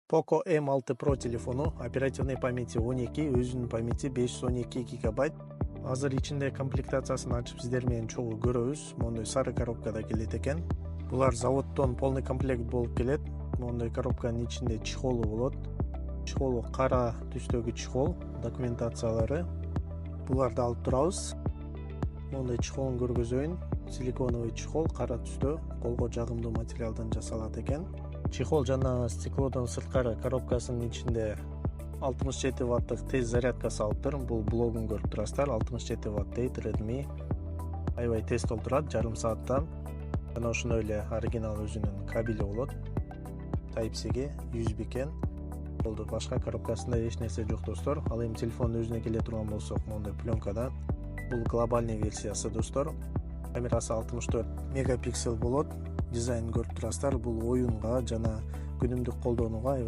Poco M6 Pro телефону, оперативный памяти 12, өзүнүн памяти 512 гигабайт. Азыр ичинде комплектациясын ачып сиздер менен чогуу көрөбүз. Мондой сары коробкада келет экен. Булар заводдон полный комплект болуп келет. Мондой коробканын ичинде чехолу болот. Чехолу кара түстөгү чехол, документациялары. Буларды алып турабыз. Мондой чехолун көргөзөйүн. Силиконовый чехол, кара түстө, колго жагымдуу материалдан жасалат экен. Чехол жана стеклодон сырткары коробкасынын ичинде 67 ваттык тез зарядкасы алыптыр. Бул блогун көрүп турасыздар. 67 ватт дейт, Redmi. Аябай тез толтурат, жарым сааттан. Жана ошондой эле оригинал өзүнүн кабели болот. Type-C'ге USB экен. Болду, башка коробкасында эч нерсе жок достор. Ал эми телефондун өзүнө келе турган болсок, мондой пленкада. Бул глобальный версиясы достор. Камерасы 64 мегапиксель болот. Дизайн көрүп турасыздар. Бул оюнга жана күнүмдүк колдонууга